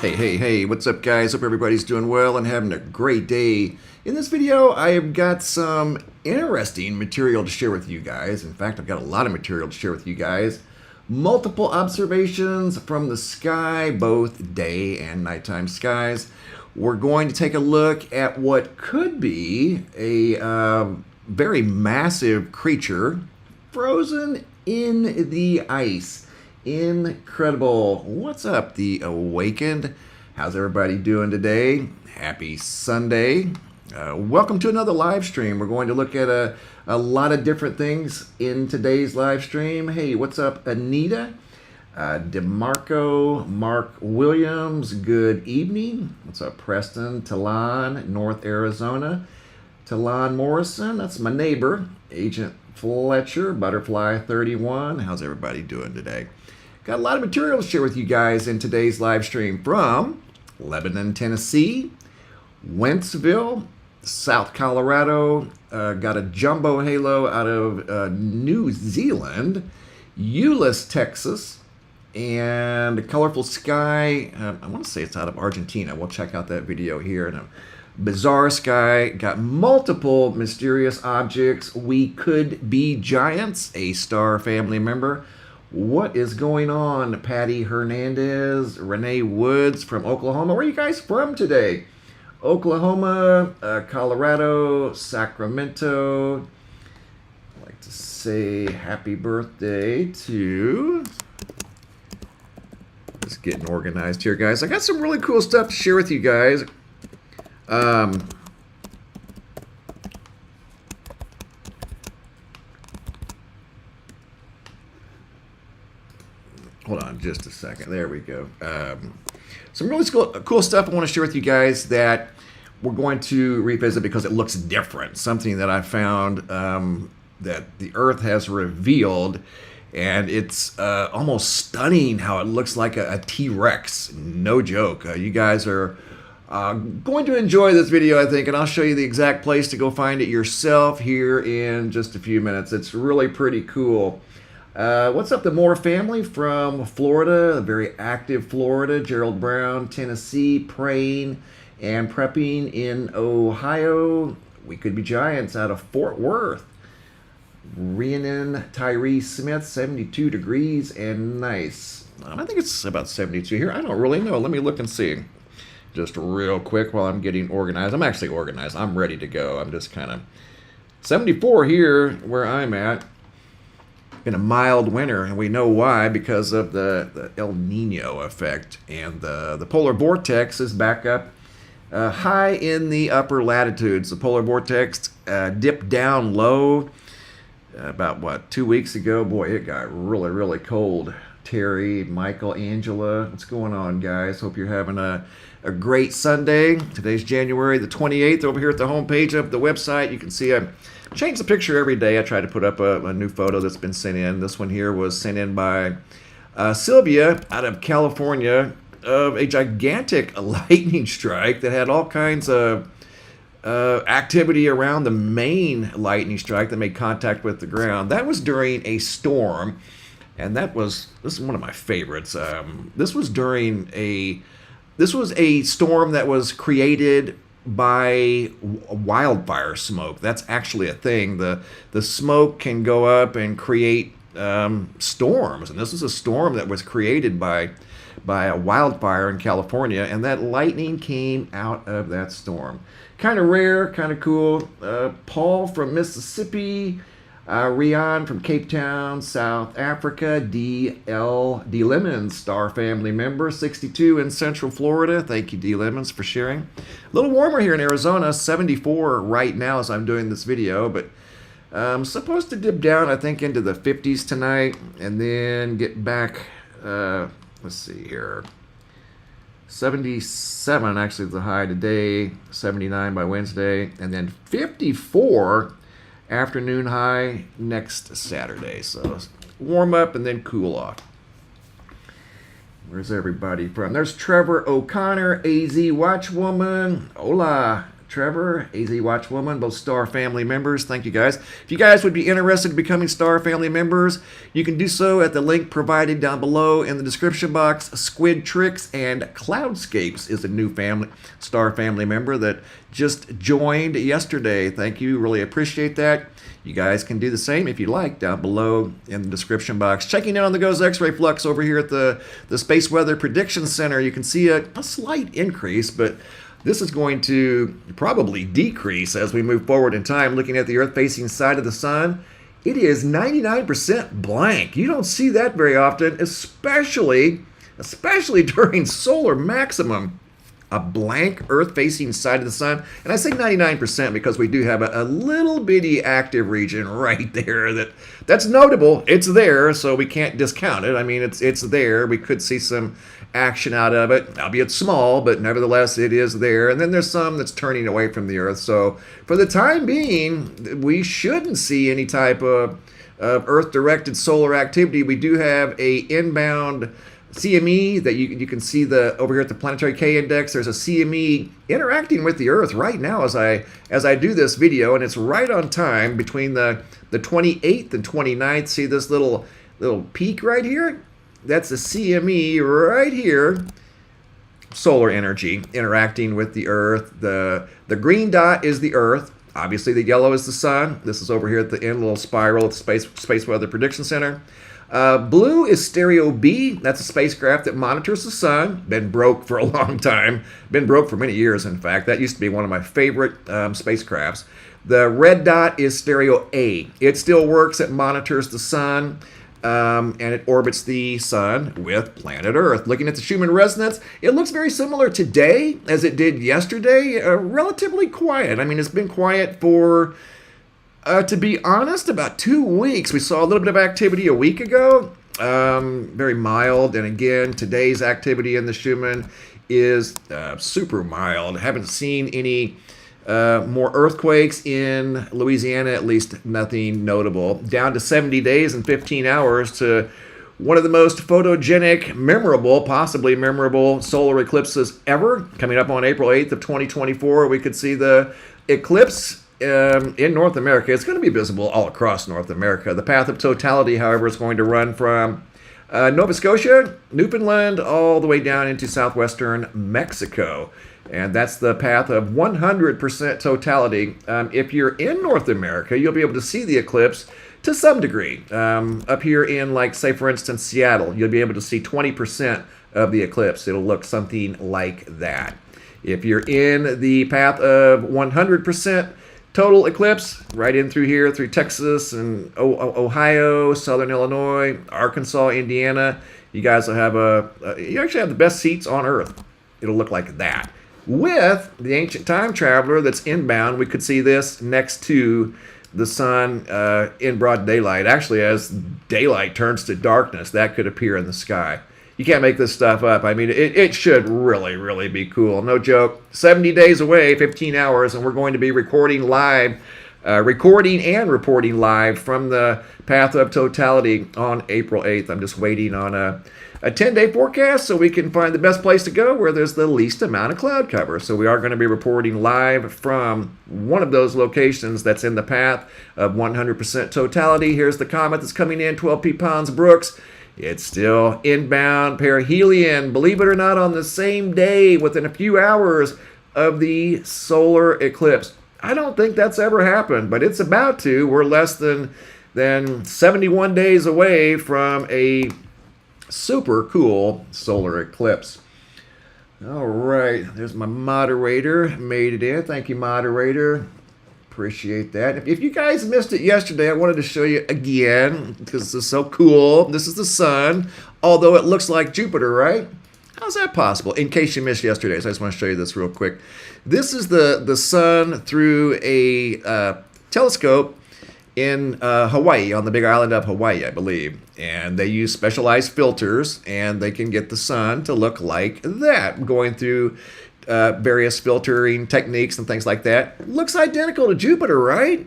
Hey, what's up guys? Hope everybody's doing well and having a great day. In this video, I have got some interesting material to share with you guys. In fact, I've got a lot of material to share with you guys. Multiple observations from the sky, both day and nighttime skies. We're going to take a look at what could be a very massive creature frozen in the ice. Incredible. What's up, the awakened? How's everybody doing today? Happy Sunday. Welcome to another live stream. We're going to look at a lot of different things in today's live stream. Hey, what's up, Anita? DeMarco, Mark Williams, good evening. What's up, Preston? Talon, North Arizona. Talon Morrison, that's my neighbor. Agent Fletcher, Butterfly 31. How's everybody doing today? Got a lot of material to share with you guys in today's live stream from Lebanon, Tennessee, Wentzville, South Colorado, got a jumbo halo out of New Zealand, Euless, Texas, and a colorful sky, I want to say it's out of Argentina. We'll check out that video here. And a bizarre sky, got multiple mysterious objects. We could be giants, a star family member. What is going on? Patty Hernandez, Renee Woods from Oklahoma. Where are you guys from today? Oklahoma, Colorado, Sacramento. I'd like to say happy birthday to... Just getting organized here, guys. I got some really cool stuff to share with you guys. Hold on just a second. There we go. Some really cool stuff I want to share with you guys that we're going to revisit because it looks different. Something that I found that the Earth has revealed, and it's almost stunning how it looks like a T-Rex. No joke. You guys are going to enjoy this video, I think, and I'll show you the exact place to go find it yourself here in just a few minutes. It's really pretty cool. What's up, the Moore family from Florida, very active Florida, Gerald Brown, Tennessee, praying and prepping in Ohio. We could be giants out of Fort Worth. Rhiannon Tyree Smith, 72 degrees and nice. I think it's about 72 here. I don't really know. Let me look and see. Just real quick while I'm getting organized. I'm actually organized. I'm ready to go. I'm just kind of 74 here where I'm at. Been a mild winter, and we know why, because of the El Nino effect, and the polar vortex is back up high in the upper latitudes. The polar vortex dipped down low about 2 weeks ago. Boy, it got really cold. Terry, Michael, Angela, what's going on, guys? Hope you're having a great Sunday. Today's January the 28th. Over here at the homepage of the website, you can see I change the picture every day. I try to put up a new photo that's been sent in. This one here was sent in by Sylvia out of California of a gigantic lightning strike that had all kinds of activity around the main lightning strike that made contact with the ground. That was during a storm, and this is one of my favorites. This was a storm that was created by wildfire smoke. That's actually a thing. The smoke can go up and create storms, and this is a storm that was created by a wildfire in California, and that lightning came out of that storm. Kind of rare, kind of cool. Paul from Mississippi, Rian from Cape Town, South Africa, D. Lemons, star family member, 62 in Central Florida. Thank you, D. Lemons, for sharing. A little warmer here in Arizona, 74 right now as I'm doing this video, but supposed to dip down, I think, into the 50s tonight, and then get back, let's see here, 77 actually is the high today, 79 by Wednesday, and then 54 afternoon high next Saturday. So warm up and then cool off. Where's everybody from? There's Trevor O'Connor, AZ Watchwoman. Hola, Trevor, AZ Watchwoman, both Star family members. Thank you guys. If you guys would be interested in becoming Star family members, you can do so at the link provided down below in the description box. Squid Tricks and Cloudscapes is a new Star family member that just joined yesterday. Thank you. Really appreciate that. You guys can do the same if you like down below in the description box. Checking in on the GOES X-Ray Flux over here at the Space Weather Prediction Center, you can see a slight increase, but this is going to probably decrease as we move forward in time. Looking at the Earth-facing side of the sun, it is 99% blank. You don't see that very often, especially during solar maximum. A blank Earth-facing side of the sun. And I say 99% because we do have a little bitty active region right there that's notable. It's there, so we can't discount it. I mean, it's there. We could see some action out of it, albeit small, but nevertheless, it is there. And then there's some that's turning away from the Earth. So for the time being, we shouldn't see any type of Earth-directed solar activity. We do have a inbound CME that you can see over here at the Planetary K Index. There's a CME interacting with the Earth right now as I do this video, and it's right on time between the 28th and 29th. See this little peak right here? That's the CME right here. Solar energy interacting with the Earth. The green dot is the Earth. Obviously, the yellow is the sun. This is over here at the end, little spiral at the Space Weather Prediction Center. Blue is Stereo B. That's a spacecraft that monitors the sun. Been broke for a long time. Been broke for many years, in fact. That used to be one of my favorite spacecrafts. The red dot is Stereo A. It still works. It monitors the sun, and it orbits the sun with planet Earth. Looking at the Schumann resonance, it looks very similar today as it did yesterday. Relatively quiet. I mean, it's been quiet for... to be honest, about 2 weeks. We saw a little bit of activity a week ago, very mild. And again, today's activity in the Schumann is super mild. Haven't seen any more earthquakes in Louisiana, at least nothing notable. Down to 70 days and 15 hours to one of the most photogenic, possibly memorable solar eclipses ever. Coming up on April 8th of 2024, we could see the eclipse in North America. It's going to be visible all across North America. The path of totality, however, is going to run from Nova Scotia, Newfoundland, all the way down into southwestern Mexico. And that's the path of 100% totality. If you're in North America, you'll be able to see the eclipse to some degree. Up here in, like, say, for instance, Seattle, you'll be able to see 20% of the eclipse. It'll look something like that. If you're in the path of 100% total eclipse, right in through here, through Texas and Ohio, Southern Illinois, Arkansas, Indiana, you guys will have you actually have the best seats on Earth. It'll look like that. With the ancient time traveler that's inbound, we could see this next to the sun in broad daylight. Actually, as daylight turns to darkness, that could appear in the sky. You can't make this stuff up. I mean, it should really, really be cool. No joke. 70 days away, 15 hours, and we're going to be recording and reporting live from the path of totality on April 8th. I'm just waiting on a 10-day forecast so we can find the best place to go where there's the least amount of cloud cover. So we are going to be reporting live from one of those locations that's in the path of 100% totality. Here's the comet that's coming in, 12P Pons Brooks. It's still inbound perihelion, believe it or not, on the same day within a few hours of the solar eclipse. I don't think that's ever happened, but it's about to. We're less than 71 days away from a super cool solar eclipse. All right, there's my moderator. Made it in. Thank you, moderator. Appreciate that. If you guys missed it yesterday, I wanted to show you again because this is so cool. This is the sun, although it looks like Jupiter, right? How's that possible? In case you missed yesterday's, I just want to show you this real quick. This is the sun through a telescope in Hawaii, on the big island of Hawaii, I believe. And they use specialized filters, and they can get the sun to look like that, going through various filtering techniques and things like that. Looks identical to Jupiter, right?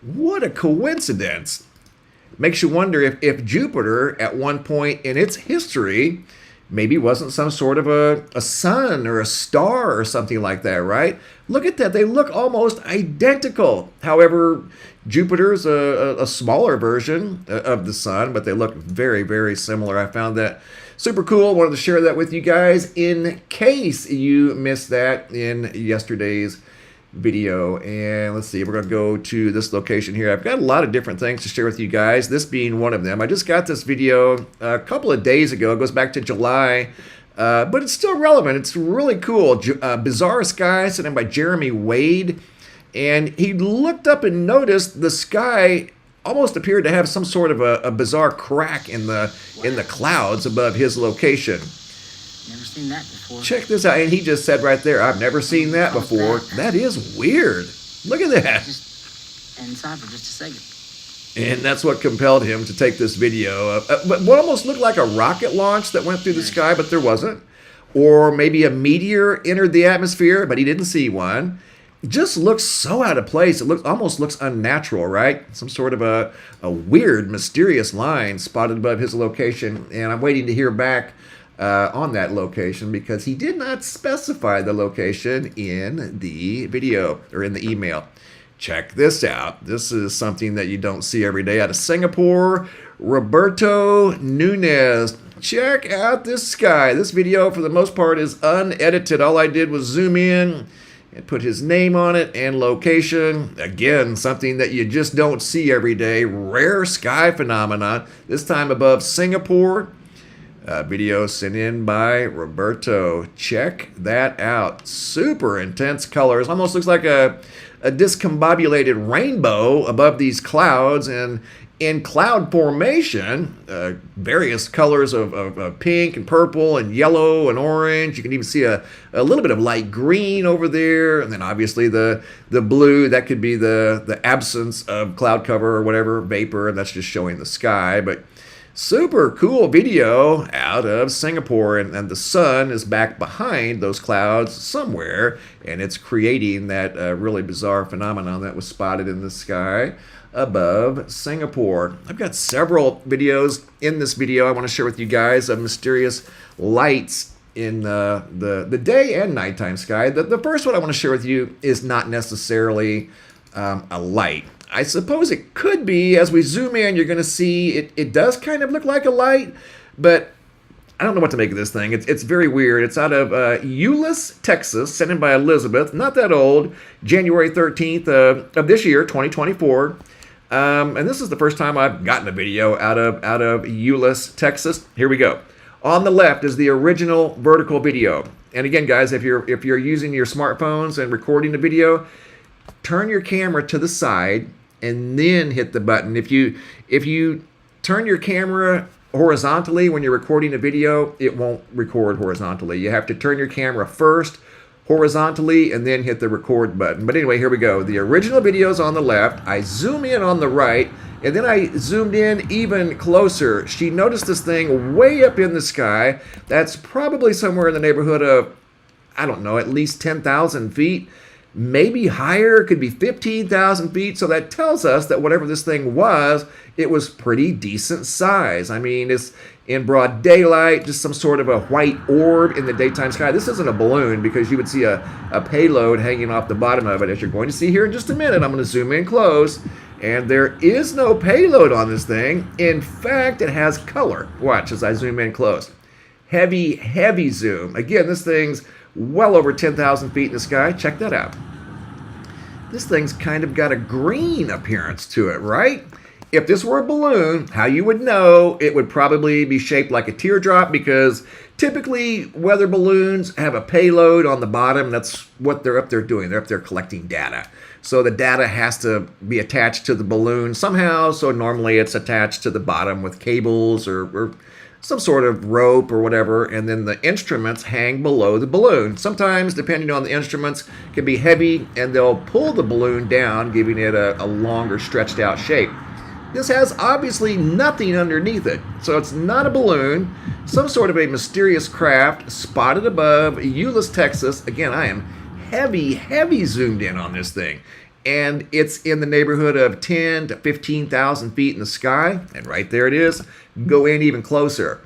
What a coincidence. Makes you wonder if Jupiter, at one point in its history, maybe wasn't some sort of a sun or a star or something like that, right? Look at that. They look almost identical. However, Jupiter's a smaller version of the sun, but they look very, very similar. I found that super cool. Wanted to share that with you guys in case you missed that in yesterday's video. And let's see, we're going to go to this location here. I've got a lot of different things to share with you guys, this being one of them. I just got this video a couple of days ago. It goes back to July, but it's still relevant. It's really cool. Bizarre Sky, sent in by Jeremy Wade. And he looked up and noticed the sky almost appeared to have some sort of a bizarre crack in the clouds above his location. Never seen that before. Check this out. And he just said right there, I've never seen that before. That is weird. Look at that. Just inside for just a second. And that's what compelled him to take this video. But what almost looked like a rocket launch that went through the sky, but there wasn't. Or maybe a meteor entered the atmosphere, but he didn't see one. It just looks so out of place. It almost looks unnatural, right? Some sort of a weird, mysterious line spotted above his location. And I'm waiting to hear back on that location because he did not specify the location in the video or in the email. Check this out. This is something that you don't see every day out of Singapore. Roberto Nunez. Check out this sky. This video, for the most part, is unedited. All I did was zoom in and put his name on it and location. Again, something that you just don't see every day. Rare sky phenomenon. This time above Singapore. Video sent in by Roberto. Check that out. Super intense colors. Almost looks like a discombobulated rainbow above these clouds. And in cloud formation, various colors of pink and purple and yellow and orange. You can even see a little bit of light green over there. And then obviously the blue, that could be the absence of cloud cover or whatever, vapor, and that's just showing the sky. But super cool video out of Singapore, and the sun is back behind those clouds somewhere, and it's creating that really bizarre phenomenon that was spotted in the sky above Singapore. I've got several videos in this video I want to share with you guys of mysterious lights in the day and nighttime sky. The first one I want to share with you is not necessarily a light. I suppose it could be. As we zoom in, you're going to see it does kind of look like a light, but I don't know what to make of this thing. It's very weird. It's out of Euless, Texas, sent in by Elizabeth. Not that old. January 13th of this year, 2024. And this is the first time I've gotten a video out of Euless, Texas. Here we go. On the left is the original vertical video. And again, guys, if you're using your smartphones and recording the video, turn your camera to the side and then hit the button. If you turn your camera horizontally when you're recording a video, it won't record horizontally. You have to turn your camera first horizontally and then hit the record button. But anyway, here we go. The original video is on the left. I zoom in on the right, and then I zoomed in even closer. She noticed this thing way up in the sky. That's probably somewhere in the neighborhood of, I don't know, at least 10,000 feet. Maybe higher, could be 15,000 feet. So that tells us that whatever this thing was, it was pretty decent size. I mean, it's in broad daylight, just some sort of a white orb in the daytime sky. This isn't a balloon because you would see a payload hanging off the bottom of it, as you're going to see here in just a minute. I'm going to zoom in close, and there is no payload on this thing. In fact, it has color. Watch as I zoom in close. Heavy, heavy zoom. Again, this thing's well over 10,000 feet in the sky. Check that out. This thing's kind of got a green appearance to it, right? If this were a balloon, how you would know, it would probably be shaped like a teardrop, because typically weather balloons have a payload on the bottom. That's what they're up there doing. They're up there collecting data. So the data has to be attached to the balloon somehow. So normally it's attached to the bottom with cables or some sort of rope or whatever, and then the instruments hang below the balloon. Sometimes, depending on the instruments, can be heavy, and they'll pull the balloon down, giving it a longer, stretched out shape. This has obviously nothing underneath it, so it's not a balloon. Some sort of a mysterious craft spotted above Euless, Texas. Again, I am heavy, heavy zoomed in on this thing. And it's in the neighborhood of 10 to 15,000 feet in the sky. And right there it is. Go in even closer.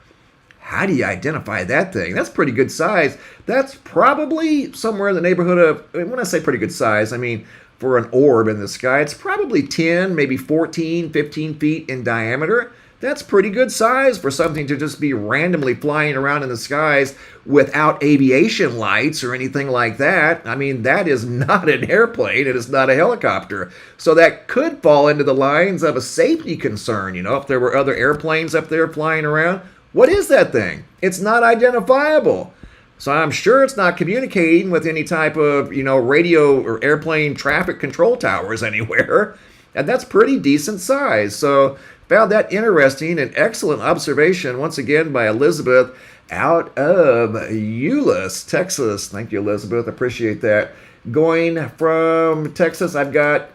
how do you identify that thing? That's pretty good size. That's probably somewhere in the neighborhood of, when I say pretty good size, I mean for an orb in the sky, it's probably 10, maybe 14, 15 feet in diameter. That's pretty good size for something to just be randomly flying around in the skies without aviation lights or anything like that. I mean, that is not an airplane. It is not a helicopter. So that could fall into the lines of a safety concern. You know, if there were other airplanes up there flying around, what is that thing? It's not identifiable. So I'm sure it's not communicating with any type of, you know, radio or airplane traffic control towers anywhere. And that's pretty decent size. So found that interesting. An excellent observation, once again, by Elizabeth out of Euless, Texas. Thank you, Elizabeth. Appreciate that. Going from Texas, I've got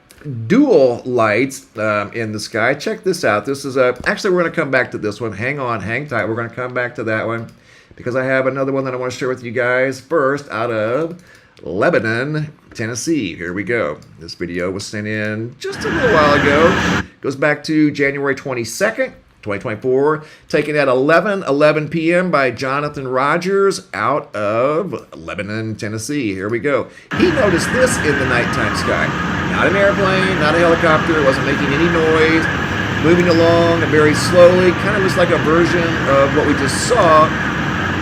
dual lights in the sky. Check this out. This is actually, we're going to come back to this one. Hang on, hang tight. We're going to come back to that one because I have another one that I want to share with you guys. First, out of Lebanon, Tennessee. Here we go. This video was sent in just a little while ago. Goes back to January 22nd, 2024. Taken at 11:11 p.m. by Jonathan Rogers out of Lebanon, Tennessee. Here we go. He noticed this in the nighttime sky. Not an airplane, not a helicopter. It wasn't making any noise. Moving along very slowly. Kind of just like a version of what we just saw.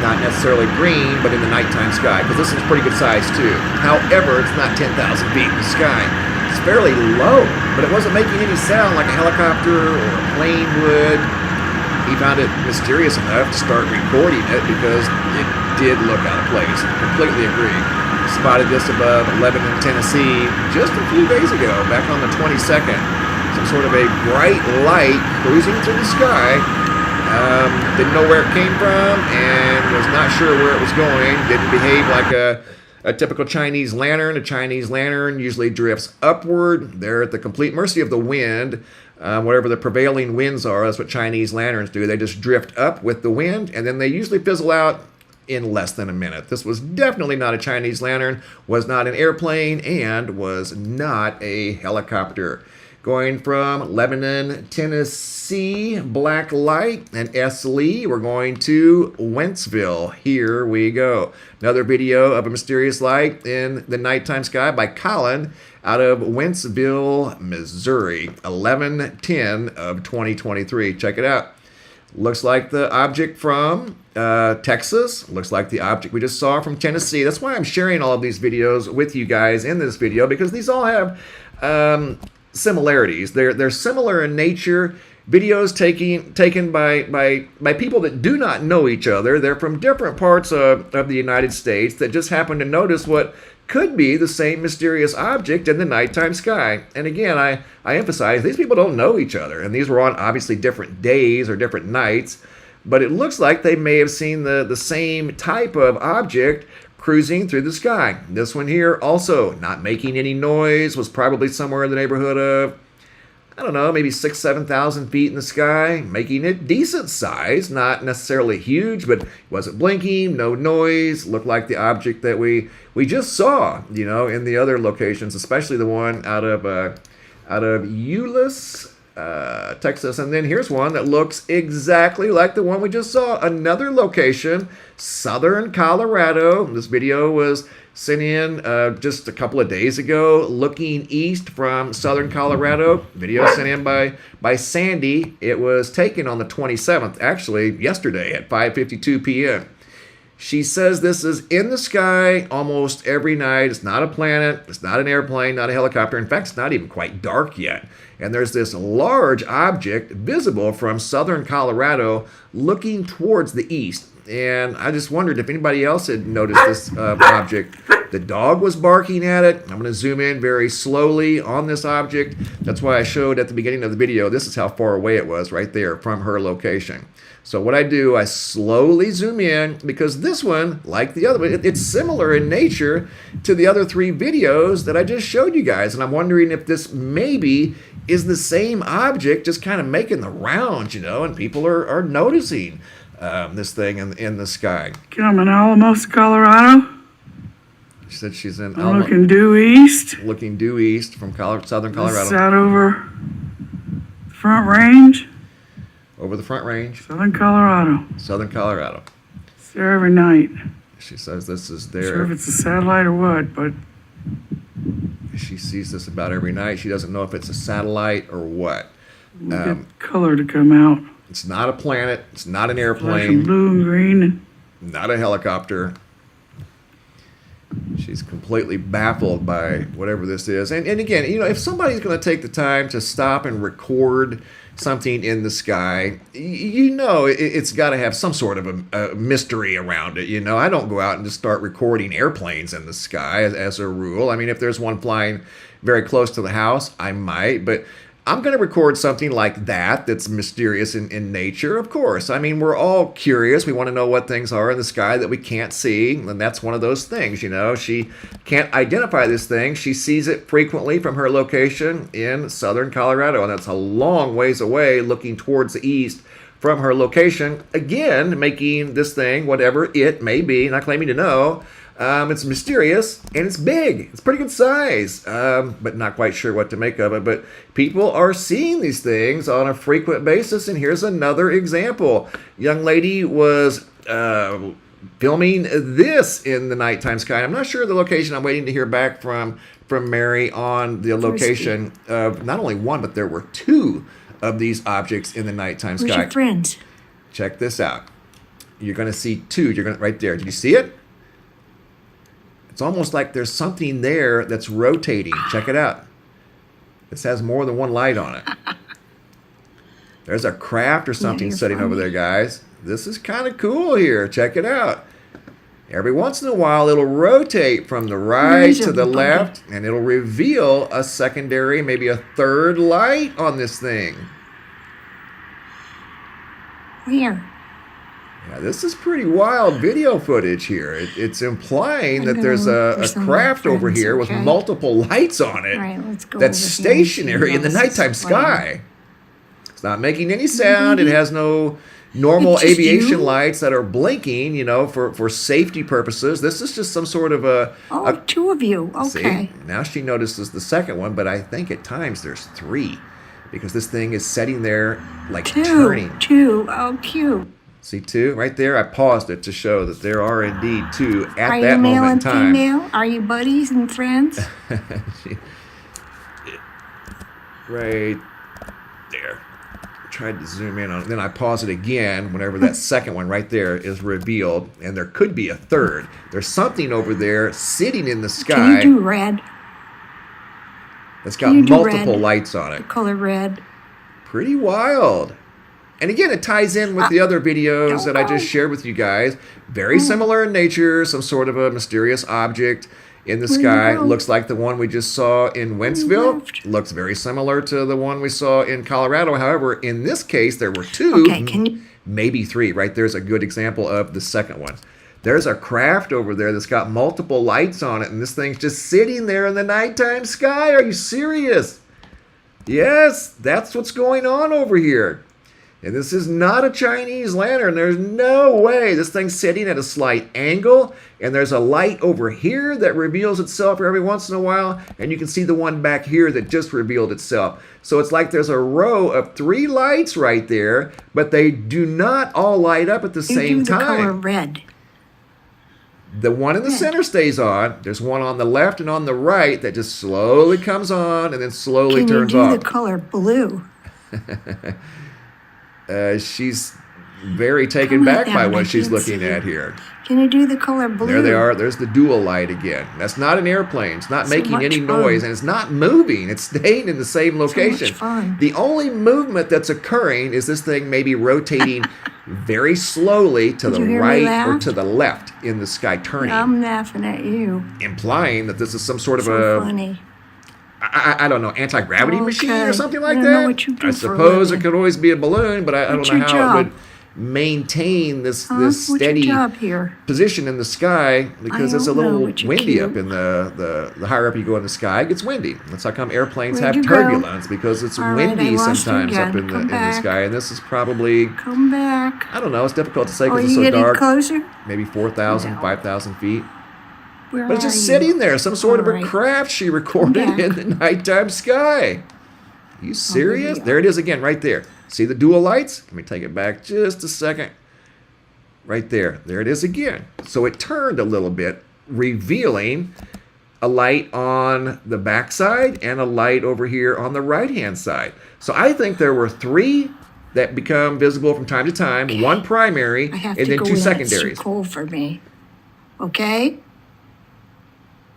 Not necessarily green, but in the nighttime sky, because this is pretty good size too. However, it's not 10,000 feet in the sky. It's fairly low, but it wasn't making any sound like a helicopter or a plane would. He found it mysterious enough to start recording it because it did look out of place. Completely agree. Spotted this above Lebanon, Tennessee just a few days ago, back on the 22nd. Some sort of a bright light cruising through the sky. Didn't know where it came from and was not sure where it was going. Didn't behave like a typical Chinese lantern. A Chinese lantern usually drifts upward. They're at the complete mercy of the wind. Whatever the prevailing winds are, that's what Chinese lanterns do. They just drift up with the wind, and then they usually fizzle out in less than a minute. This was definitely not a Chinese lantern, was not an airplane, and was not a helicopter. Going from Lebanon, Tennessee, black light, and S. Lee, we're going to Wentzville. Here we go. Another video of a mysterious light in the nighttime sky by Colin out of Wentzville, Missouri, 11/10 of 2023. Check it out. Looks like the object from Texas. Looks like the object we just saw from Tennessee. That's why I'm sharing all of these videos with you guys in this video, because these all have similarities. They're similar in nature. Videos taken by people that do not know each other. They're from different parts of the United States that just happen to notice what could be the same mysterious object in the nighttime sky. And again, I emphasize, these people don't know each other, and these were on obviously different days or different nights, but it looks like they may have seen the same type of object cruising through the sky. This one here also not making any noise, was probably somewhere in the neighborhood of, I don't know, maybe 6,000 to 7,000 feet in the sky, making it decent size, not necessarily huge, but wasn't blinking, no noise, looked like the object that we just saw, you know, in the other locations, especially the one out of Euless, Texas. And then here's one that looks exactly like the one we just saw. Another location, southern Colorado. This video was sent in just a couple of days ago, looking east from southern Colorado. Video sent in by Sandy. It was taken on the 27th, actually yesterday at 5:52 p.m. She says this is in the sky almost every night. It's not a planet. It's not an airplane, not a helicopter. In fact, it's not even quite dark yet. And there's this large object visible from southern Colorado looking towards the east. And I just wondered if anybody else had noticed this object. The dog was barking at it. I'm going to zoom in very slowly on this object. That's why I showed at the beginning of the video, this is how far away it was right there from her location. So what I do, I slowly zoom in because this one, like the other one, it's similar in nature to the other three videos that I just showed you guys. And I'm wondering if this maybe is the same object just kind of making the rounds, you know, and people are noticing this thing in the sky. I'm in Alamos, Colorado. She said she's in I'm looking due east. Looking due east from southern Colorado. This is out over Front Range. over the Front Range, Southern Colorado. southern Colorado. It's there every night. She says this is Not sure if there. it's a satellite or what, but She sees this about every night. She doesn't know if it's a satellite or what. we get color to come out. It's not a planet. It's not an Flashing airplane. blue and green. And Not a helicopter. She's completely baffled by whatever this is. And again, you know, if somebody's going to take the time to stop and record something in the sky, you know, it's got to have some sort of a mystery around it. You know, I don't go out and just start recording airplanes in the sky as a rule. I mean, if there's one flying very close to the house, I might, but I'm going to record something like that that's mysterious in nature, of course. I mean, we're all curious. We want to know what things are in the sky that we can't see, and that's one of those things, you know. She can't identify this thing. She sees it frequently from her location in southern Colorado, and that's a long ways away looking towards the east from her location, again, making this thing, whatever it may be, not claiming to know, it's mysterious and it's big. It's pretty good size, but not quite sure what to make of it. But people are seeing these things on a frequent basis, and here's another example. Young lady was filming this in the nighttime sky. I'm not sure the location. I'm waiting to hear back from Mary on the location of not only one, but there were two of these objects in the nighttime Where's sky. your friends? Check this out. You're going to see two. You're going to right there. Did you see it? It's almost like there's something there that's rotating. Check it out. This has more than one light on it. There's a craft or something you're sitting over funny. there, guys. This is kind of cool here. Check it out. Every once in a while, it'll rotate from the right is to the everybody? left, and it'll reveal a secondary, maybe a third light on this thing. Where? Yeah, this is pretty wild video footage here. It's implying I'm that gonna there's look for a some craft over friends, here with okay? multiple lights on it. All right, let's go That's over here and see stationary in the what else is nighttime sky. It's not making any sound. Mm-hmm. It has no normal It's just aviation you? lights that are blinking, you know, for safety purposes. This is just some sort of Oh, two of you. Okay. See, now she notices the second one, but I think at times there's three because this thing is sitting there like turning. Two. Oh, cute. See two right there? I paused it to show that there are indeed two at Are that you male moment in and time. female? Are you buddies and friends? Right there. Tried to zoom in on it. Then I pause it again whenever that second one right there is revealed, and there could be a third. There's something over there sitting in the Can sky you do red? that's got you do multiple red? lights on The it. color red. Pretty wild. And again, it ties in with the other videos that I just shared with you guys. Very similar in nature, some sort of a mysterious object in the Where'd you sky. go? Looks like the one we just saw in Wentzville. left. Looks very similar to the one we saw in Colorado. However, in this case, there were two, Okay, can you? maybe three. Right there's a good example of the second one. There's a craft over there that's got multiple lights on it, and this thing's just sitting there in the nighttime sky. Are you serious? Yes, that's what's going on over here. And this is not a Chinese lantern. There's no way. This thing's sitting at a slight angle, and there's a light over here that reveals itself every once in a while, and you can see the one back here that just revealed itself. So it's like there's a row of three lights right there, but they do not all light up at the You same do the color time. red. The one in the center stays on. There's one on the left and on the right that just slowly comes on and then slowly Can you turns do off. the color blue? She's very taken Come on back by down, I what she's can't looking see. at here. Can you do the color blue? There they are. There's the dual light again. That's not an airplane. It's not So making much any fun. noise, and it's not moving. It's staying in the same location. fun. The only movement that's occurring is this thing maybe rotating very slowly to Did the you hear me right or laugh? to the left in the sky, turning, I'm laughing at you. implying that this is some sort of So a funny. I don't know, anti-gravity machine or Okay. something I like don't that. know what you do I for a suppose it living. could always be a balloon, but I What's don't know your how it job? would maintain this Huh? this What's steady your job here? position in the sky because it's a don't know, little but you're windy cute. up in the higher up you go in the sky, it gets windy. That's how come airplanes Where'd have you go? turbulence because it's All right, windy I lost you sometimes up again. in the Come back. sky, and this is probably, Come back. I don't know, it's difficult to say Oh, because it's you so getting dark. closer? Maybe 4,000, No. 5,000 feet. Where But it's just are sitting you? there, some sort of a All right. craft she recorded back. in the nighttime sky. You serious? you There it is again, right there. See the dual lights? Let me take it back just a second. Right there. There it is again. So it turned a little bit, revealing a light on the back side and a light over here on the right-hand side. So I think there were 3 that become visible from time to time, Okay. 1 primary, I have and to then go 2 in. It's secondaries. too cold for me. Okay?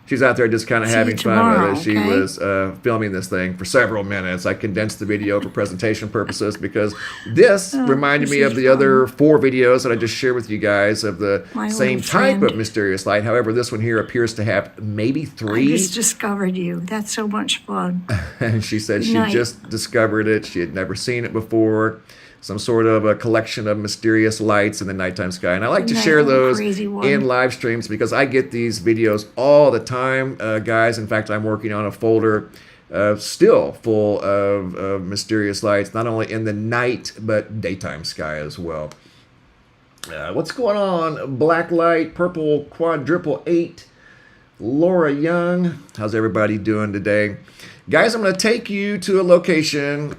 She's out there just kind of See having you fun with tomorrow, it. She okay? was filming this thing for several minutes. I condensed the video for presentation purposes because this reminded this me of is the other 4 videos that I just shared with you guys of the My same old type friend. of mysterious light. However, this one here appears to have maybe I 3. just discovered you. That's so much fun. And she said she night. just discovered it. She had never seen it before. Some sort of a collection of mysterious lights in the nighttime sky. And I like to Good night, share little those crazy one. in live streams because I get these videos all the time, guys. In fact, I'm working on a folder still full of mysterious lights, not only in the night, but daytime sky as well. What's going on? Black light, purple quadruple 8. Laura Young. How's everybody doing today? Guys, I'm going to take you to a location.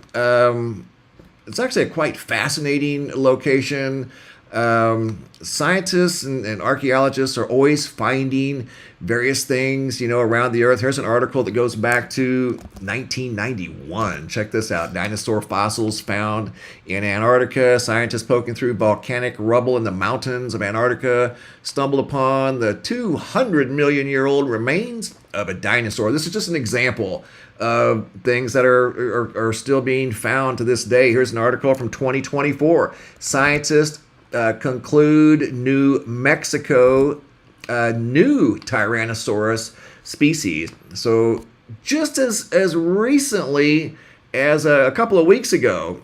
It's actually a quite fascinating location. Scientists and archaeologists are always finding various things, around the earth. Here's an article that goes back to 1991. Check this out. Dinosaur fossils found in Antarctica. Scientists poking through volcanic rubble in the mountains of Antarctica stumbled upon the 200-million-year-old remains of a dinosaur. This is just an example of things that are still being found to this day. Here's an article from 2024. Scientists conclude New Mexico new Tyrannosaurus species. So just as recently as a couple of weeks ago,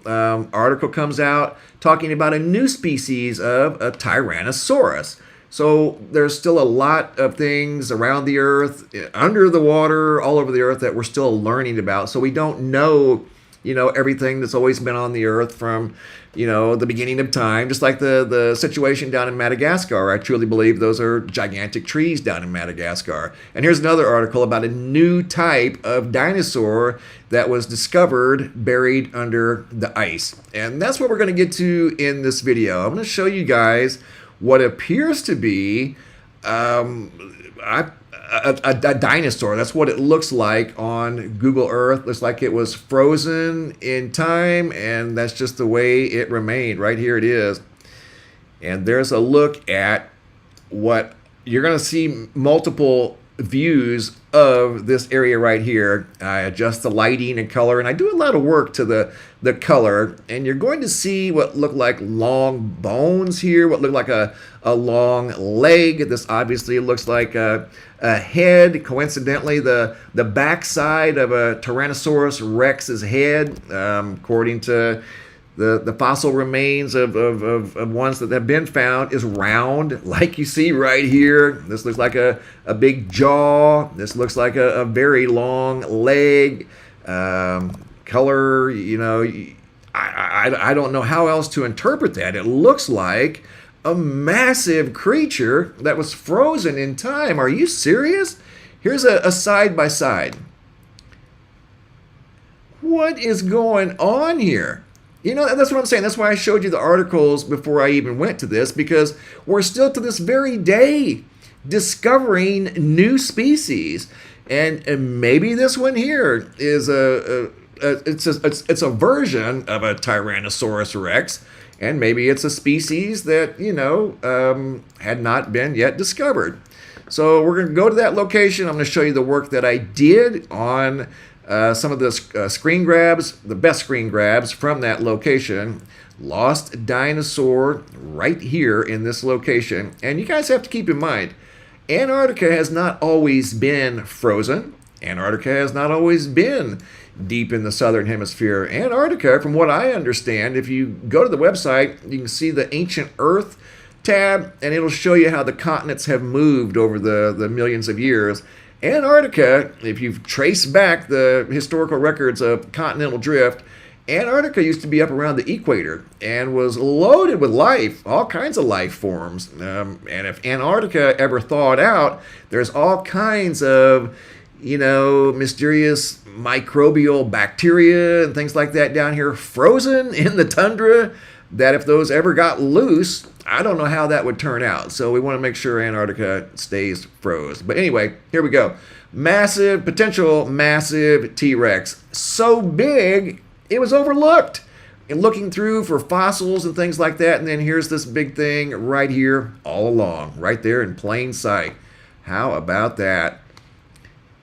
article comes out talking about a new species of a Tyrannosaurus. So there's still a lot of things around the earth, under the water, all over the earth that we're still learning about. So we don't know, everything that's always been on the earth from, the beginning of time. Just like the situation down in Madagascar. I truly believe those are gigantic trees down in Madagascar. And here's another article about a new type of dinosaur that was discovered buried under the ice. And that's what we're going to get to in this video. I'm going to show you guys what appears to be a dinosaur. That's what it looks like on Google Earth. Looks like it was frozen in time, and that's just the way it remained. Right here it is. And there's a look at what you're going to see multiple views of this area right here. I adjust the lighting and color, and I do a lot of work to the color, and you're going to see what look like long bones here, what look like a long leg. This obviously looks like a head. Coincidentally, the backside of a Tyrannosaurus Rex's head, according to the fossil remains of ones that have been found, is round, like you see right here. This looks like a big jaw. This looks like a very long leg. Color, I don't know how else to interpret that. It looks like a massive creature that was frozen in time. Are you serious? Here's a side-by-side. What is going on here? That's what I'm saying. That's why I showed you the articles before I even went to this, because we're still to this very day discovering new species. And maybe this one here is it's a version of a Tyrannosaurus Rex, and maybe it's a species that, had not been yet discovered. So we're going to go to that location. I'm going to show you the work that I did on some of the screen grabs, the best screen grabs from that location. Lost dinosaur right here in this location. And you guys have to keep in mind, Antarctica has not always been frozen. Antarctica has not always been deep in the southern hemisphere. Antarctica, from what I understand, if you go to the website, you can see the Ancient Earth tab, and it'll show you how the continents have moved over the millions of years. Antarctica, if you've traced back the historical records of continental drift, Antarctica used to be up around the equator and was loaded with life, all kinds of life forms. And if Antarctica ever thawed out, there's all kinds of, mysterious microbial bacteria and things like that down here frozen in the tundra, that if those ever got loose, I don't know how that would turn out. So we want to make sure Antarctica stays froze. But anyway, here we go. Potential massive T-Rex. So big, it was overlooked. And looking through for fossils and things like that, and then here's this big thing right here all along, right there in plain sight. How about that?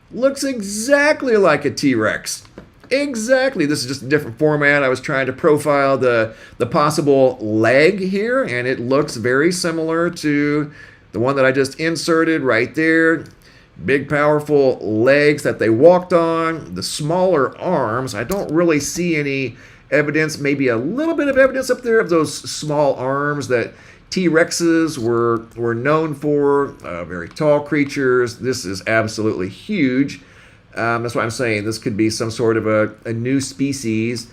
Looks exactly like a T-Rex. Exactly. This is just a different format. I was trying to profile the possible leg here, and it looks very similar to the one that I just inserted right there. Big, powerful legs that they walked on. The smaller arms. I don't really see any evidence, maybe a little bit of evidence up there of those small arms that T-Rexes were known for, very tall creatures. This is absolutely huge. That's why I'm saying this could be some sort of a new species,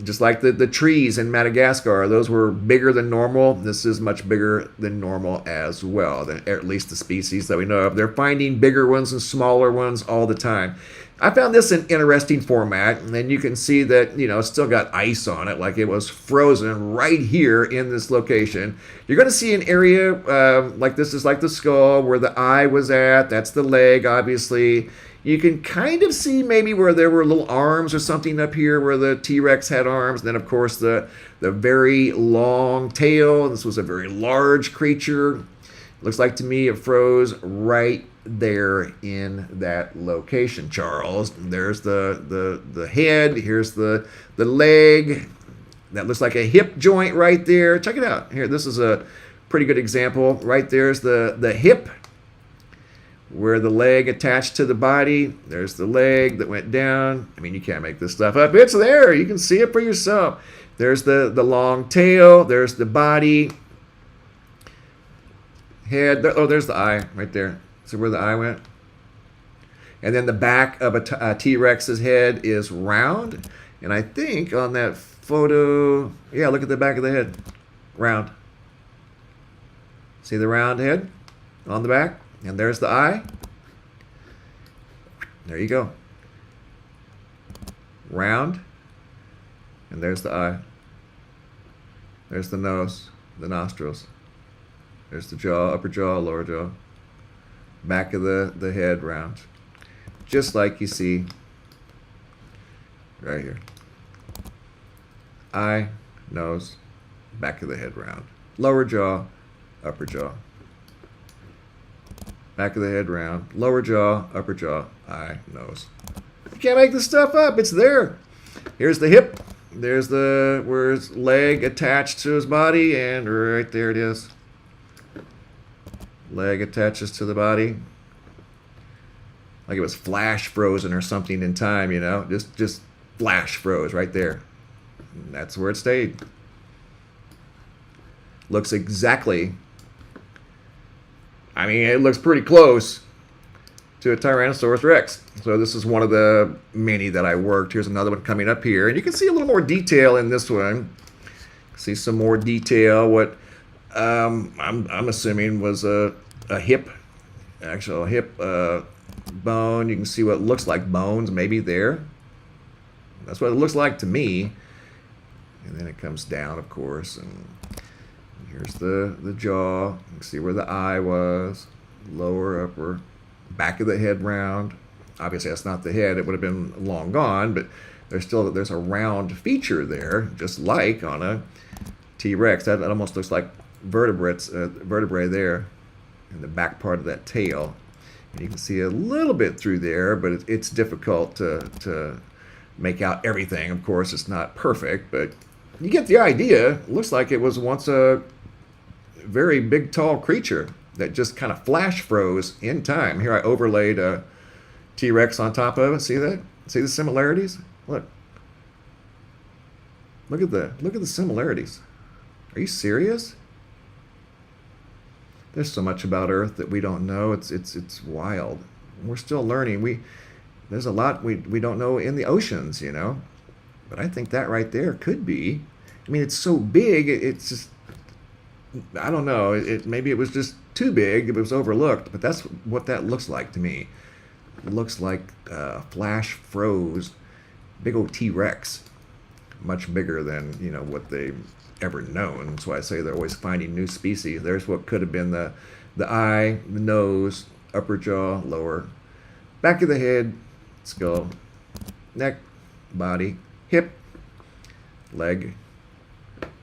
just like the trees in Madagascar. Those were bigger than normal. This is much bigger than normal as well, at least the species that we know of. They're finding bigger ones and smaller ones all the time. I found this an interesting format, and then you can see that, it's still got ice on it, like it was frozen right here in this location. You're going to see an area like this is like the skull where the eye was at. That's the leg, obviously. You can kind of see maybe where there were little arms or something up here where the T-Rex had arms. And then, of course, the very long tail. This was a very large creature. Looks like to me it froze right there in that location, Charles. There's the head. Here's the leg. That looks like a hip joint right there. Check it out. Here, this is a pretty good example. Right there's the hip, where the leg attached to the body. There's the leg that went down. I mean, you can't make this stuff up. It's there. You can see it for yourself. There's the long tail. There's the body. Head. Oh, there's the eye right there. See where the eye went? And then the back of a T-Rex's head is round. And I think on that photo, yeah, look at the back of the head. Round. See the round head on the back? And there's the eye. There you go. Round. And there's the eye. There's the nose, the nostrils. There's the jaw, upper jaw, lower jaw. Back of the head round. Just like you see right here. Eye, nose, back of the head round. Lower jaw, upper jaw. Back of the head round. Lower jaw, upper jaw, eye, nose. You can't make this stuff up. It's there. Here's the hip. There's where his leg attached to his body, and right there it is. Leg attaches to the body. Like it was flash frozen or something in time, Just flash froze right there. And that's where it stayed. Looks exactly, it looks pretty close to a Tyrannosaurus Rex. So this is one of the many that I worked. Here's another one coming up here. And you can see a little more detail in this one. See some more detail. What I'm assuming was a hip, actual hip bone. You can see what looks like bones maybe there. That's what it looks like to me. And then it comes down, of course, and here's the jaw. You can see where the eye was, lower, upper, back of the head round. Obviously that's not the head, it would have been long gone, but there's a round feature there, just like on a T-Rex. That almost looks like vertebrae there in the back part of that tail. And you can see a little bit through there, but it's difficult to make out everything. Of course, it's not perfect, but you get the idea. It looks like it was once a very big, tall creature that just kind of flash froze in time. Here I overlaid a T-Rex on top of it. See that? See the similarities? Look. Look at the similarities. Are you serious? There's so much about Earth that we don't know. It's wild. We're still learning. There's a lot we don't know in the oceans, But I think that right there could be. It's so big. It's just, I don't know. Maybe it was just too big. It was overlooked. But that's what that looks like to me. looks like flash froze big old T-Rex, much bigger than what they've ever known. That's why I say they're always finding new species. There's what could have been the eye, the nose, upper jaw, lower, back of the head, skull, neck, body, hip, leg,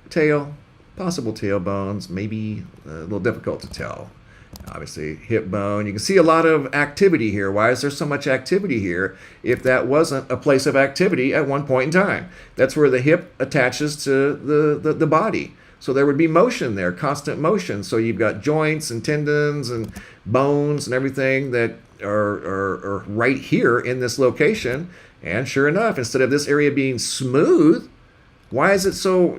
tail, possible tailbones, maybe a little difficult to tell. Obviously, hip bone. You can see a lot of activity here. Why is there so much activity here if that wasn't a place of activity at one point in time? That's where the hip attaches to the body. So there would be motion there, constant motion. So you've got joints and tendons and bones and everything that are right here in this location. And sure enough, instead of this area being smooth, why is it so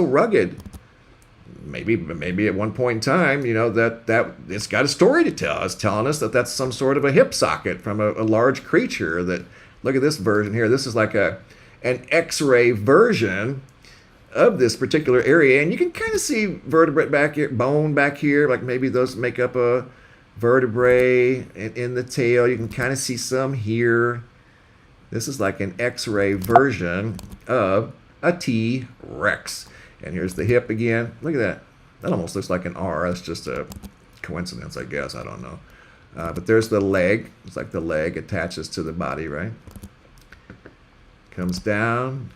rugged? Maybe at one point in time, that it's got a story to tell. It's telling us that that's some sort of a hip socket from a large creature. That, look at this version here. This is like an X-ray version of this particular area, and you can kind of see vertebrate back here, bone back here, like maybe those make up a vertebrae in the tail. You can kind of see some here. This is like an X-ray version of a T-Rex. And here's the hip again. Look at that. That almost looks like an R. That's just a coincidence, I guess. I don't know. But there's the leg. It's like the leg attaches to the body, right? Comes down.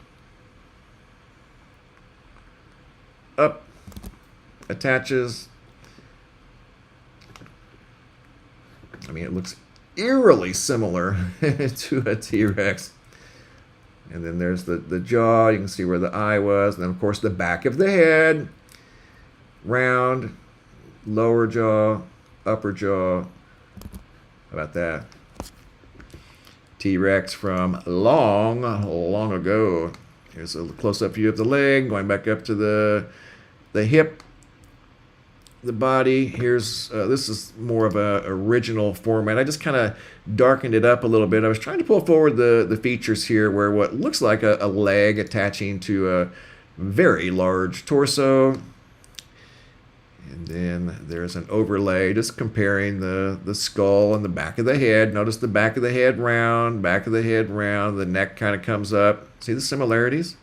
Up. Attaches. I mean, it looks eerily similar to a T-Rex. And then there's the jaw. You can see where the eye was. And then, of course, the back of the head. Round, lower jaw, upper jaw. How about that? T-Rex from long ago. Here's a close-up view of the leg. Going back up to the hip, the body. Here's this is more of a original format. I just kind of darkened it up a little bit. I was trying to pull forward the features here where what looks like a leg attaching to a very large torso. And then there's an overlay just comparing the skull and the back of the head. Notice the back of the head round, back of the head round. The neck kind of comes up. See the similarities?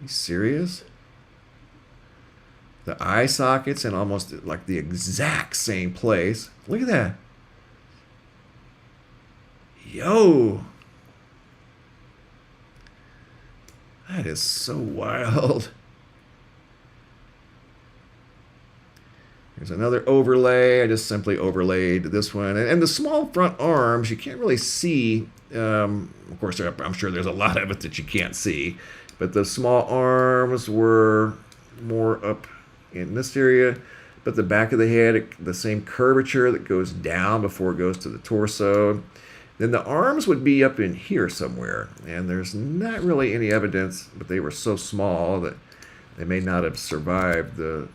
Are you serious? The eye sockets in almost like the exact same place. Look at that. Yo. That is so wild. Here's another overlay. I just simply overlaid this one. And the small front arms, you can't really see. Of course, I'm sure there's a lot of it that you can't see. But the small arms were more up in this area. But the back of the head, the same curvature that goes down before it goes to the torso. Then the arms would be up in here somewhere. And there's not really any evidence, but they were so small that they may not have survived the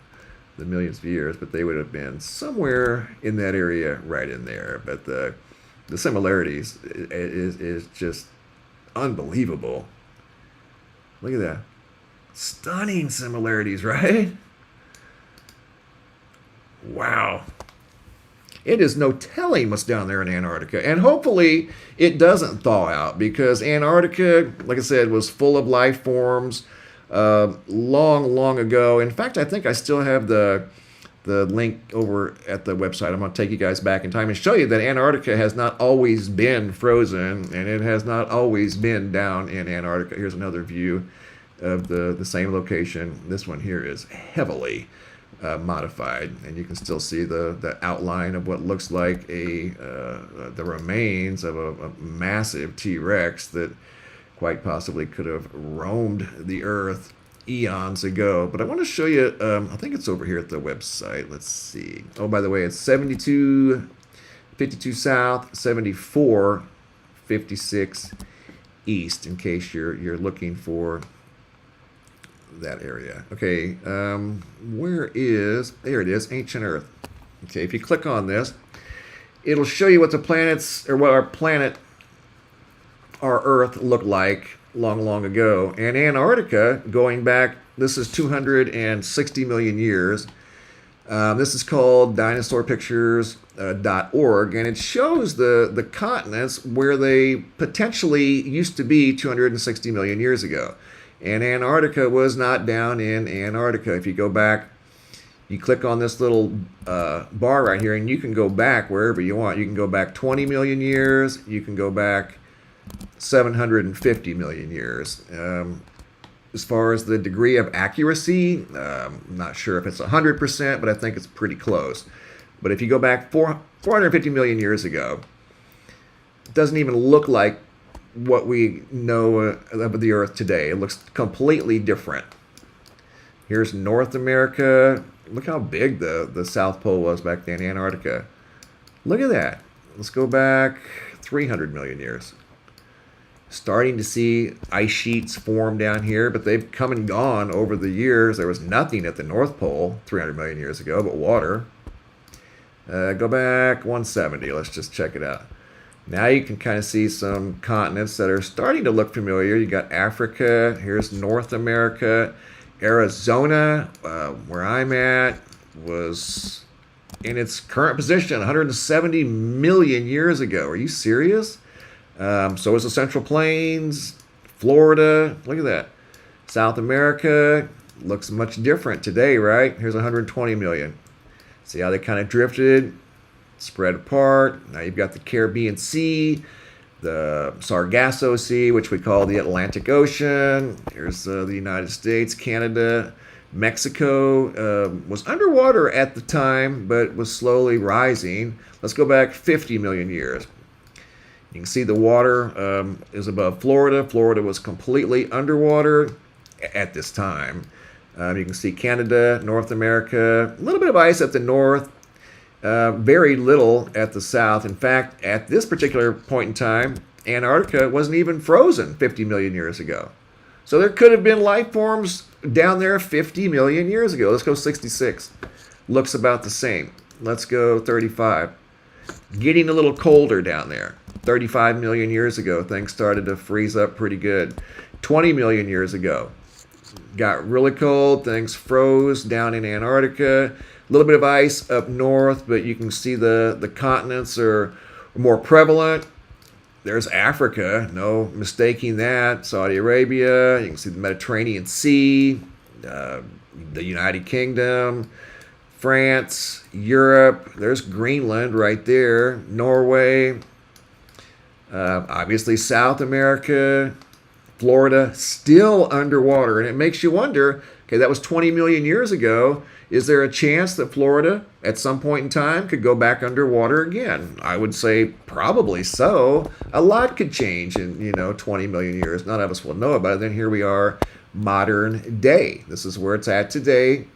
millions of years, but they would have been somewhere in that area right in there. But the similarities is just unbelievable. Look at that. Stunning similarities, right? Wow. It is no telling what's down there in Antarctica. And hopefully it doesn't thaw out, because Antarctica, like I said, was full of life forms long ago. In fact, I think I still have the link over at the website. I'm going to take you guys back in time and show you that Antarctica has not always been frozen, and it has not always been down in Antarctica. Here's another view of the same location. This one here is heavily modified, and you can still see the outline of what looks like the remains of a massive T-Rex that quite possibly could have roamed the earth eons ago. But I want to show you, I think it's over here at the website. Let's see. Oh, by the way, it's 52 south, 74, 56 east, in case you're looking for that area. Okay, there it is, Ancient Earth. Okay, if you click on this, it'll show you what the planets, or what our Earth looked like long ago. And Antarctica, going back, this is 260 million years, This is called dinosaurpictures.org, and it shows the continents where they potentially used to be 260 million years ago. And Antarctica was not down in Antarctica. If you go back, you click on this little bar right here, and you can go back wherever you want. You can go back 20 million years. You can go back 750 million years. As far as the degree of accuracy, I'm not sure if it's 100%, but I think it's pretty close. But if you go back 450 million years ago, it doesn't even look like what we know of the Earth today. It looks completely different. Here's North America. Look how big the South Pole was back then, Antarctica. Look at that. Let's go back 300 million years. Starting to see ice sheets form down here, but they've come and gone over the years. There was nothing at the North Pole 300 million years ago but water. Go back 170. Let's just check it out. Now you can kind of see some continents that are starting to look familiar. You got Africa. Here's North America. Arizona, where I'm at, was in its current position 170 million years ago. Are you serious? So is the Central Plains, Florida. Look at that. South America looks much different today, right? Here's 120 million. See how they kind of drifted, spread apart. Now you've got the Caribbean Sea, the Sargasso Sea, which we call the Atlantic Ocean. Here's the United States, Canada. Mexico was underwater at the time, but was slowly rising. Let's go back 50 million years. You can see the water is above Florida. Florida was completely underwater at this time. You can see Canada, North America, a little bit of ice at the north, very little at the south. In fact, at this particular point in time, Antarctica wasn't even frozen 50 million years ago. So there could have been life forms down there 50 million years ago. Let's go 66. Looks about the same. Let's go 35. Getting a little colder down there. 35 million years ago, things started to freeze up pretty good. 20 million years ago, got really cold. Things froze down in Antarctica. A little bit of ice up north, but you can see the continents are more prevalent. There's Africa, no mistaking that. Saudi Arabia, you can see the Mediterranean Sea, the United Kingdom, France, Europe. There's Greenland right there, Norway. Obviously South America, Florida, still underwater. And it makes you wonder, okay, that was 20 million years ago. Is there a chance that Florida at some point in time could go back underwater again? I would say probably so. A lot could change in 20 million years. None of us will know about it. Then here we are, modern day. This is where it's at today.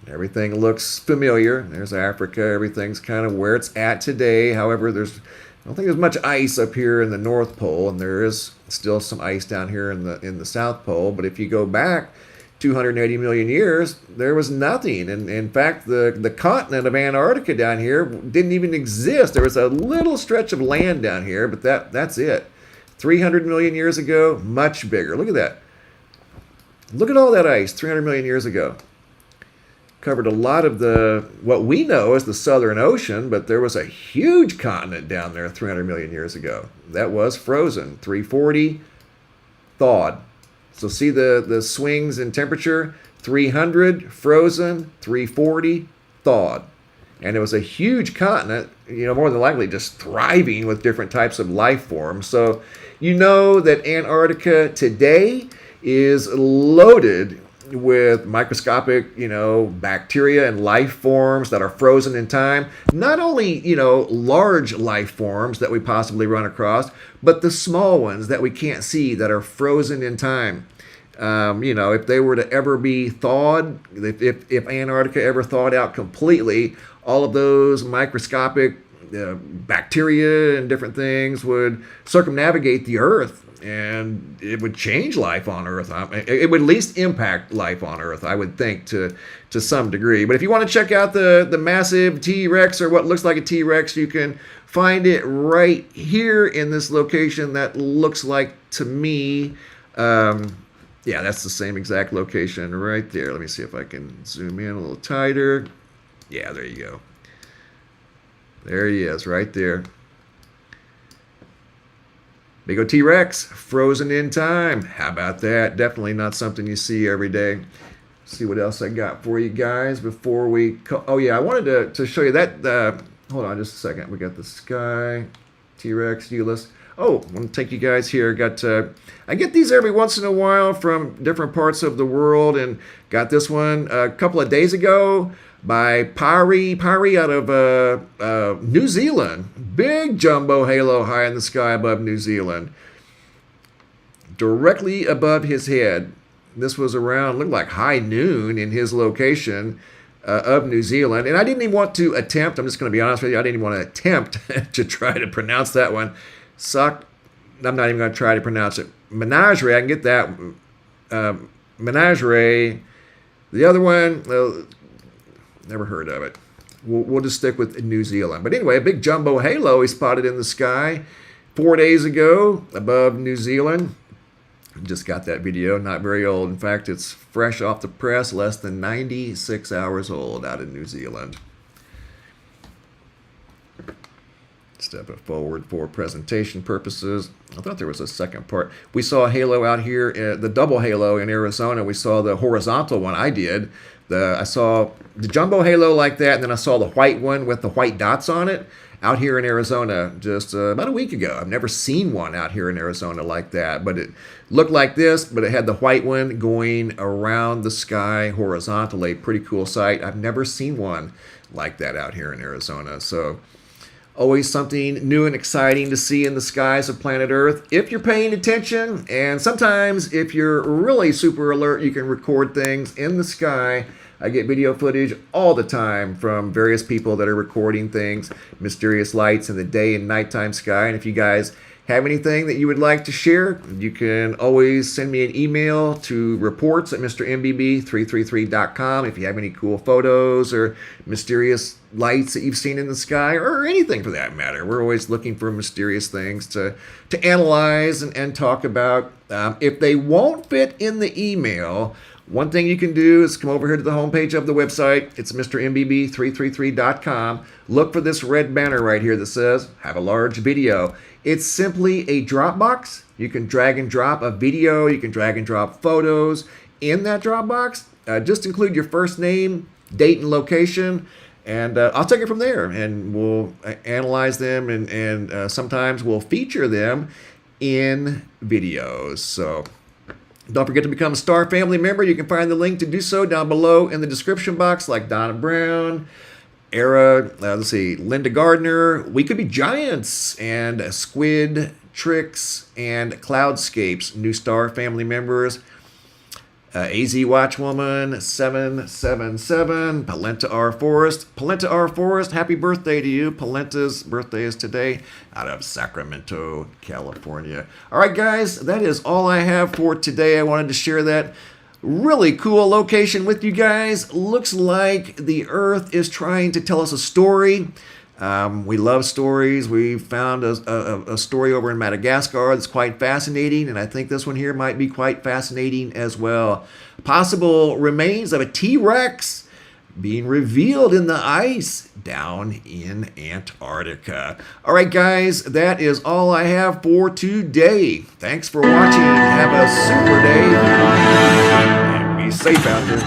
Everything looks familiar. There's Africa. Everything's kind of where it's at today. However, I don't think there's much ice up here in the North Pole, and there is still some ice down here in the South Pole. But if you go back 280 million years, there was nothing. And in fact, the continent of Antarctica down here didn't even exist. There was a little stretch of land down here, but that's it. 300 million years ago, much bigger. Look at that. Look at all that ice 300 million years ago. Covered a lot of what we know as the Southern Ocean, but there was a huge continent down there 300 million years ago. That was frozen. 340, thawed. So see the swings in temperature? 300, frozen, 340, thawed. And it was a huge continent, more than likely just thriving with different types of life forms. So you know that Antarctica today is loaded with microscopic, bacteria and life forms that are frozen in time. Not only, large life forms that we possibly run across, but the small ones that we can't see that are frozen in time. If they were to ever be thawed, if Antarctica ever thawed out completely, all of those microscopic bacteria and different things would circumnavigate the Earth. And it would change life on Earth. It would at least impact life on Earth, I would think, to some degree. But if you want to check out the massive T-Rex, or what looks like a T-Rex, you can find it right here in this location that looks like, to me, yeah, that's the same exact location right there. Let me see if I can zoom in a little tighter. Yeah, there you go. There he is, right there. Big O T-Rex, frozen in time. How about that? Definitely not something you see every day. See what else I got for you guys before we... Oh, yeah, I wanted to show you that... hold on just a second. We got the sky, T-Rex, Euless. Oh, I want to take you guys here. Got I get these every once in a while from different parts of the world, and got this one a couple of days ago by Pari out of New Zealand. Big jumbo halo high in the sky above New Zealand. Directly above his head. This was around, looked like high noon in his location of New Zealand. And I didn't even want to attempt, I'm just going to be honest with you, I didn't even want to attempt to try to pronounce that one. I'm not even going to try to pronounce it. Menagerie, I can get that. Menagerie. The other one, well, never heard of it. We'll just stick with New Zealand. But anyway, a big jumbo halo he spotted in the sky 4 days ago above New Zealand. Just got that video, not very old. In fact, it's fresh off the press, less than 96 hours old out in New Zealand. Step it forward for presentation purposes. I thought there was a second part. We saw a halo out here, the double halo in Arizona. We saw the horizontal one. I did. I saw the jumbo halo like that, and then I saw the white one with the white dots on it out here in Arizona just about a week ago. I've never seen one out here in Arizona like that, but it looked like this, but it had the white one going around the sky horizontally. Pretty cool sight. I've never seen one like that out here in Arizona. So always something new and exciting to see in the skies of planet Earth if you're paying attention. And sometimes if you're really super alert, you can record things in the sky. I get video footage all the time from various people that are recording things, mysterious lights in the day and nighttime sky. And if you guys have anything that you would like to share, you can always send me an email to reports@mrmbb333.com if you have any cool photos or mysterious lights that you've seen in the sky, or anything for that matter. We're always looking for mysterious things to analyze and talk about. If they won't fit in the email, one thing you can do is come over here to the homepage of the website. It's mrmbb333.com. Look for this red banner right here that says, have a large video. It's simply a Dropbox. You can drag and drop a video. You can drag and drop photos in that Dropbox. Just include your first name, date, and location. And I'll take it from there. And we'll analyze them. And sometimes we'll feature them in videos. So don't forget to become a Star Family member. You can find the link to do so down below in the description box, like Donna Brown, Linda Gardner, We Could Be Giants, and Squid Tricks, and Cloudscapes, new Star Family members. AZ Watchwoman 777, Polenta R. Forest. Polenta R. Forest, happy birthday to you. Polenta's birthday is today out of Sacramento, California. All right, guys, that is all I have for today. I wanted to share that really cool location with you guys. Looks like the Earth is trying to tell us a story. We love stories. We found a story over in Madagascar that's quite fascinating, and I think this one here might be quite fascinating as well. Possible remains of a T-Rex being revealed in the ice down in Antarctica. All right, guys, that is all I have for today. Thanks for watching. Have a super day, and be safe out there.